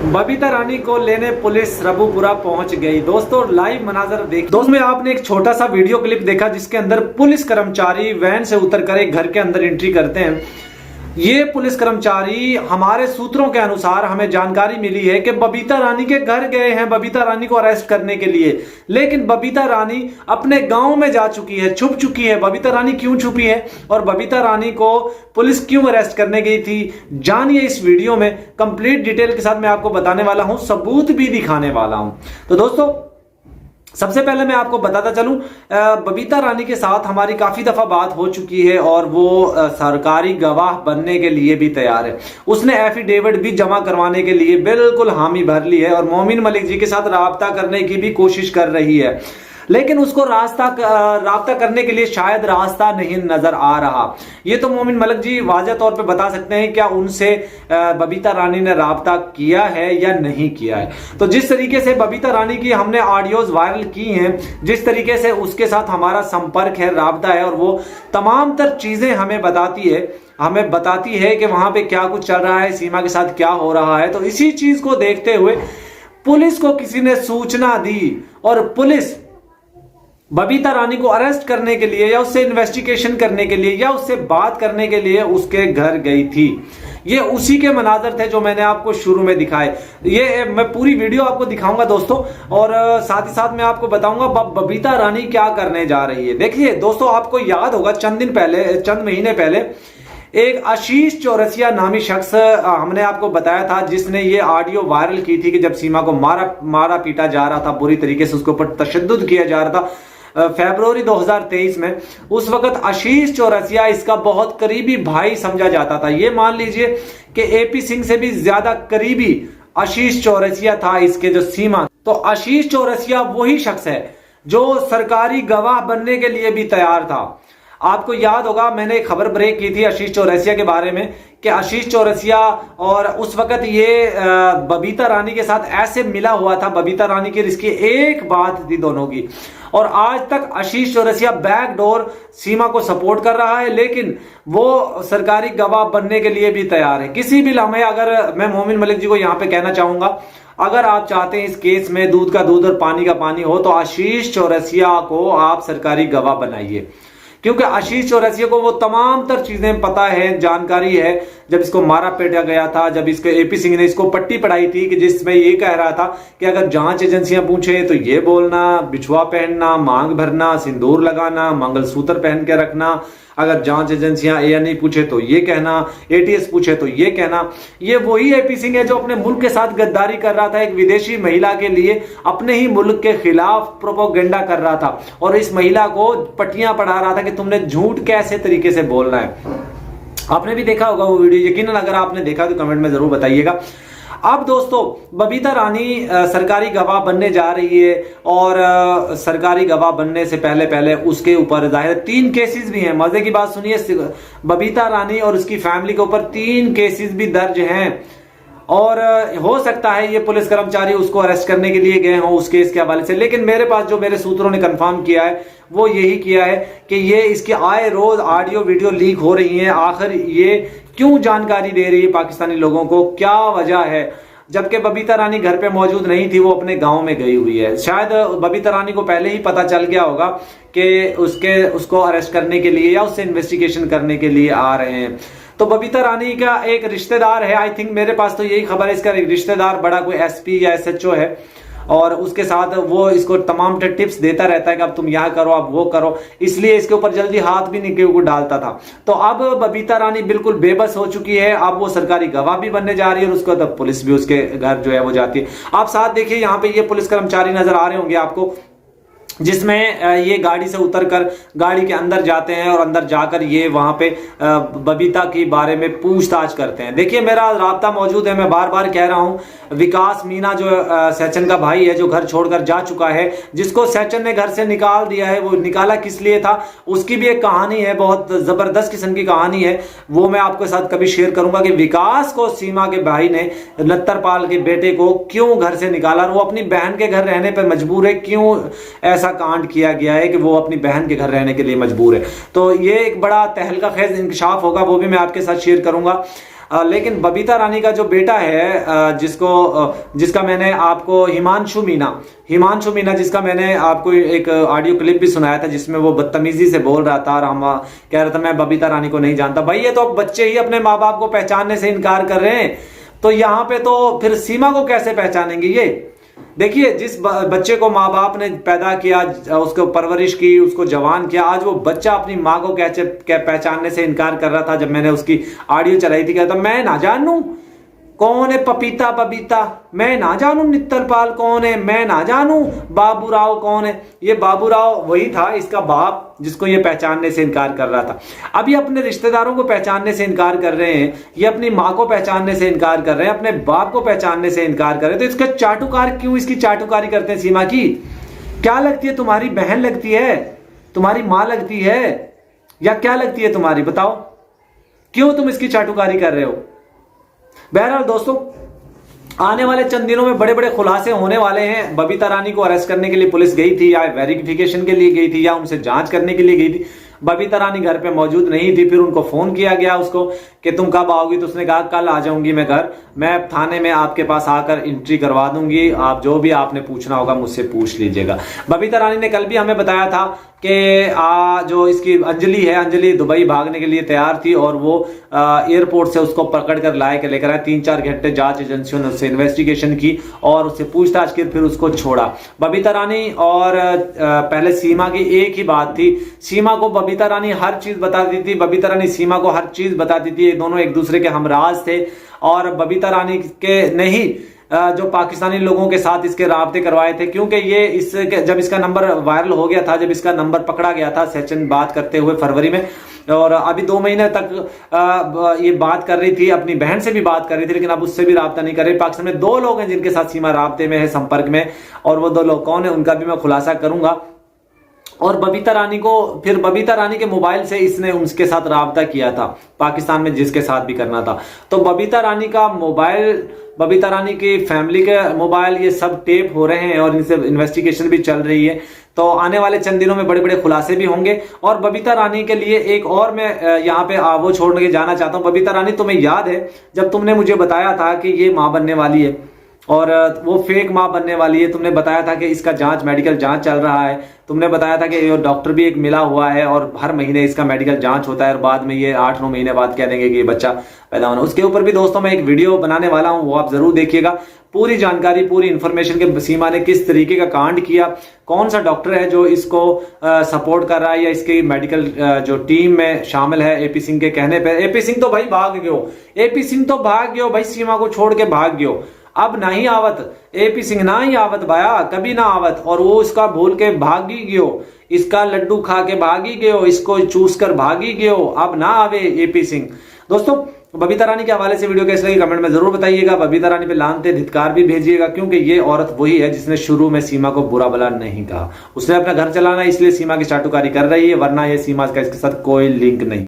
बबीता रानी को लेने पुलिस रबूपुरा पहुंच गई। दोस्तों लाइव मनाजर देख दोस्तों में आपने एक छोटा सा वीडियो क्लिप देखा जिसके अंदर पुलिस कर्मचारी वैन से उतरकर एक घर के अंदर एंट्री करते हैं। ये पुलिस कर्मचारी, हमारे सूत्रों के अनुसार हमें जानकारी मिली है कि बबीता रानी के घर गए हैं बबीता रानी को अरेस्ट करने के लिए, लेकिन बबीता रानी अपने गांव में जा चुकी है, छुप चुकी है। बबीता रानी क्यों छुपी है और बबीता रानी को पुलिस क्यों अरेस्ट करने गई थी, जानिए इस वीडियो में। कंप्लीट डिटेल के साथ मैं आपको बताने वाला हूं, सबूत भी दिखाने वाला हूं। तो दोस्तों सबसे पहले मैं आपको बताता चलूं, बबीता रानी के साथ हमारी काफी दफा बात हो चुकी है और वो सरकारी गवाह बनने के लिए भी तैयार है। उसने एफिडेविट भी जमा करवाने के लिए बिल्कुल हामी भर ली है और मोमिन मलिक जी के साथ राब्ता करने की भी कोशिश कर रही है, लेकिन उसको राब्ता करने के लिए शायद रास्ता नहीं नजर आ रहा। ये तो मोमिन मलिक जी वाज़ेह तौर पे बता सकते हैं क्या उनसे बबीता रानी ने राब्ता किया है या नहीं किया है। तो जिस तरीके से बबीता रानी की हमने ऑडियोज वायरल की हैं, जिस तरीके से उसके साथ हमारा संपर्क है, राब्ता है और वो तमाम तर चीजें हमें बताती है कि वहां पे क्या कुछ चल रहा है, सीमा के साथ क्या हो रहा है। तो इसी चीज को देखते हुए पुलिस को किसी ने सूचना दी और पुलिस बबीता रानी को अरेस्ट करने के लिए या उससे इन्वेस्टिगेशन करने के लिए या उससे बात करने के लिए उसके घर गई थी। ये उसी के मनाजर थे जो मैंने आपको शुरू में दिखाए। ये मैं पूरी वीडियो आपको दिखाऊंगा दोस्तों, और साथ ही साथ मैं आपको बताऊंगा बबीता रानी क्या करने जा रही है। देखिए दोस्तों, आपको याद होगा चंद महीने पहले एक आशीष चौरसिया नामी शख्स हमने आपको बताया था, जिसने ये ऑडियो वायरल की थी कि जब सीमा को मारा पीटा जा रहा था, बुरी तरीके से उसके ऊपर तशद्दुद किया जा रहा था फरवरी 2023 में। उस वक्त आशीष चौरसिया इसका बहुत करीबी भाई समझा जाता था। ये मान लीजिए कि एपी सिंह से भी ज्यादा करीबी आशीष चौरसिया था इसके जो सीमा। तो आशीष चौरसिया वही शख्स है जो सरकारी गवाह बनने के लिए भी तैयार था। आपको याद होगा मैंने एक खबर ब्रेक की थी आशीष चौरसिया के बारे में कि आशीष चौरसिया और उस वक्त ये बबीता रानी के साथ ऐसे मिला हुआ था, बबीता रानी की इसकी एक बात थी दोनों की। और आज तक आशीष चौरसिया बैकडोर सीमा को सपोर्ट कर रहा है, लेकिन वो सरकारी गवाह बनने के लिए भी तैयार है। किसी भी लम्हे, अगर मैं मोमिन मलिक जी को यहां पे कहना चाहूंगा, अगर आप चाहते हैं इस केस में दूध का दूध और पानी का पानी हो तो आशीष चौरसिया को आप सरकारी गवाह बनाइए, क्योंकि आशीष चौरसिया को वो तमाम तर चीजें पता है, जानकारी है। जब इसको मारा पीटा गया था, जब इसके एपी सिंह ने इसको पट्टी पढ़ाई थी कि जिसमें ये कह रहा था कि अगर जांच एजेंसियां पूछे तो ये बोलना, बिछुआ पहनना, मांग भरना, सिंदूर लगाना, मंगलसूत्र पहन के रखना, अगर जांच एजेंसियां एएनआई पूछे तो ये कहना, एटीएस पूछे तो ये कहना। ये वही एपी सिंह है जो अपने मुल्क के साथ गद्दारी कर रहा था, एक विदेशी महिला के लिए अपने ही मुल्क के खिलाफ प्रोपोगेंडा कर रहा था और इस महिला को पट्टियां पढ़ा रहा था कि तुमने झूठ कैसे तरीके से बोलना है। आपने भी देखा होगा वो वीडियो, यकीनन अगर आपने देखा तो कमेंट में जरूर बताइएगा। अब दोस्तों बबीता रानी सरकारी गवाह बनने जा रही है और सरकारी गवाह बनने से पहले उसके ऊपर जाहिर 3 केसेस भी हैं। मजे की बात सुनिए, बबीता रानी और उसकी फैमिली के ऊपर 3 केसेस भी दर्ज हैं और हो सकता है ये पुलिस कर्मचारी उसको अरेस्ट करने के लिए गए हों उस केस के हवाले से। लेकिन मेरे पास जो मेरे सूत्रों ने कंफर्म किया है वो यही किया है कि ये इसकी आए रोज ऑडियो वीडियो लीक हो रही हैं। आखिर ये क्यों जानकारी दे रही है पाकिस्तानी लोगों को, क्या वजह है, जबकि बबीता रानी घर पे मौजूद नहीं थी, वो अपने गांव में गई हुई है। शायद बबीता रानी को पहले ही पता चल गया होगा कि उसको अरेस्ट करने के लिए या उससे इन्वेस्टिगेशन करने के लिए आ रहे हैं। तो बबीता रानी का एक रिश्तेदार है, आई थिंक मेरे पास तो यही खबर है, इसका एक रिश्तेदार बड़ा कोई एसपी या एसएचओ है और उसके साथ वो इसको तमाम टिप्स देता रहता है कि अब तुम यह करो, अब वो करो, इसलिए इसके ऊपर जल्दी हाथ भी नहीं डालता था। तो अब बबीता रानी बिल्कुल बेबस हो चुकी है, अब वो सरकारी गवाह भी बनने जा रही है और उसको तब पुलिस भी उसके घर जो है वो जाती है। आप साथ देखिए यहाँ पे ये पुलिस कर्मचारी नजर आ रहे होंगे आपको, जिसमें ये गाड़ी से उतरकर गाड़ी के अंदर जाते हैं और अंदर जाकर ये वहां पे बबीता के बारे में पूछताछ करते हैं। देखिए मेरा राब्ता मौजूद है, मैं बार बार कह रहा हूं, विकास मीना जो सचिन का भाई है जो घर छोड़कर जा चुका है, जिसको सचिन ने घर से निकाल दिया है, वो निकाला किस लिए था उसकी भी एक कहानी है, बहुत जबरदस्त किस्म की कहानी है, वो मैं आपके साथ कभी शेयर करूंगा कि विकास को सीमा के भाई ने, लत्तरपाल के बेटे को क्यों घर से निकाला और वो अपनी बहन के घर रहने पर मजबूर है, क्यों ऐसा कांड किया गया है कि वो अपनी बहन के घर रहने के लिए मजबूर है। तो ये एक बड़ा तहलका खेज इंकशाफ होगा, वो भी मैं आपके साथ शेयर करूंगा। लेकिन बबीता रानी का जो बेटा है जिसका मैंने आपको हिमांशु मीना जिसका मैंने आपको एक ऑडियो क्लिप भी सुनाया था जिसमें वो बदतमीजी से बोल रहा था और हम कह रहा था मैं बबीता रानी को नहीं जानता। भाई ये तो बच्चे ही अपने माँ बाप को पहचानने से इनकार कर रहे हैं, तो यहाँ पे तो फिर सीमा को कैसे पहचानेंगे? ये देखिए, जिस बच्चे को माँ बाप ने पैदा किया, उसको परवरिश की, उसको जवान किया, आज वो बच्चा अपनी माँ को कैसे पहचानने से इनकार कर रहा था। जब मैंने उसकी ऑडियो चलाई थी, कहता मैं ना जानूं कौन है पपीता बबीता, मैं ना जानूं नित्तरपाल कौन है, मैं ना जानूं बाबूराव कौन है। ये बाबूराव वही था इसका बाप जिसको ये पहचानने से इनकार कर रहा था। अब ये अपने रिश्तेदारों को पहचानने से इनकार कर रहे हैं, ये अपनी माँ को पहचानने से इनकार कर रहे हैं, अपने बाप को पहचानने से इनकार कर रहे हैं। तो इसका चाटुकार क्यों इसकी चाटुकारी करते हैं सीमा की? क्या लगती है? तुम्हारी बहन लगती है, तुम्हारी माँ लगती है, या क्या लगती है तुम्हारी? बताओ क्यों तुम इसकी चाटुकारी कर रहे हो? बहरहाल दोस्तों, आने वाले चंद दिनों में बड़े बड़े खुलासे होने वाले हैं। बबीता रानी को अरेस्ट करने के लिए पुलिस गई थी, या वेरिफिकेशन के लिए गई थी, या उनसे जांच करने के लिए गई थी। बबीता रानी घर पे मौजूद नहीं थी। फिर उनको फोन किया गया उसको कि तुम कब आओगी, तो उसने कहा कल आ जाऊंगी मैं घर, मैं थाने में आपके पास आकर एंट्री करवा दूंगी, आप जो भी आपने पूछना होगा मुझसे पूछ लीजिएगा। बबीता रानी ने कल भी हमें बताया था कि जो इसकी अंजलि है, अंजलि दुबई भागने के लिए तैयार थी और वो एयरपोर्ट से उसको पकड़ कर लाए के लेकर आए। 3-4 घंटे जांच एजेंसियों ने उससे इन्वेस्टिगेशन की और उससे पूछताछ की, फिर उसको छोड़ा। बबीता रानी और पहले सीमा की एक ही बात थी, सीमा को बबीता रानी हर चीज बताती थी, बबीता रानी सीमा को हर चीज बताती थी। ये दोनों एक दूसरे के हमराज थे और बबीता रानी के नहीं जो पाकिस्तानी लोगों के साथ इसके राब्ते करवाए थे, क्योंकि ये जब इसका नंबर वायरल हो गया था, जब इसका नंबर पकड़ा गया था सचिन बात करते हुए फरवरी में, और अभी 2 महीने तक ये बात कर रही थी, अपनी बहन से भी बात कर रही थी, लेकिन अब उससे भी राब्ता नहीं कर रही। पाकिस्तान में 2 लोग हैं जिनके साथ सीमा राब्ते में है, संपर्क में, और वो 2 लोग कौन है उनका भी मैं खुलासा करूंगा। और बबीता रानी को, फिर बबीता रानी के मोबाइल से इसने उनके साथ राब्ता किया था, पाकिस्तान में जिसके साथ भी करना था। तो बबीता रानी का मोबाइल, बबीता रानी की फैमिली के मोबाइल, ये सब टेप हो रहे हैं और इनसे इन्वेस्टिगेशन भी चल रही है। तो आने वाले चंद दिनों में बड़े बड़े खुलासे भी होंगे। और बबीता रानी के लिए एक और मैं यहाँ पे वो छोड़ के जाना चाहता हूँ। बबीता रानी, तुम्हें याद है जब तुमने मुझे बताया था कि ये माँ बनने वाली है और वो फेक माँ बनने वाली है, तुमने बताया था कि इसका जांच, मेडिकल जांच चल रहा है, तुमने बताया था कि ये डॉक्टर भी एक मिला हुआ है और हर महीने इसका मेडिकल जांच होता है और बाद में ये 8-9 महीने बाद कह देंगे कि ये बच्चा पैदा होना। उसके ऊपर भी दोस्तों मैं एक वीडियो बनाने वाला हूं, वो आप जरूर देखिएगा। पूरी जानकारी, पूरी इंफॉर्मेशन के सीमा ने किस तरीके का कांड किया, कौन सा डॉक्टर है जो इसको सपोर्ट कर रहा है या इसकी मेडिकल जो टीम में शामिल है। एपी सिंह के कहने पर, एपी सिंह तो भाई भाग गयो, एपी सिंह तो भाग गयो भाई, सीमा को छोड़ के भाग गयो, अब नहीं आवत, एपी सिंह ना ही आवत भाया, कभी ना आवत। और वो इसका भूल के भागी गयो, इसका लड्डू खा के भागी गयो, इसको चूस कर भागी गयो, अब ना आवे एपी सिंह। दोस्तों, बबीता रानी के हवाले से वीडियो कैसे लगी कमेंट में जरूर बताइएगा। बबीता रानी पे लानते धिक्कार भी भेजिएगा, क्योंकि ये औरत वही है जिसने शुरू में सीमा को बुरा भला नहीं कहा। उसने अपना घर चलाना इसलिए सीमा की चाटुकारी कर रही है, वरना ये सीमा का इसके साथ कोई लिंक नहीं।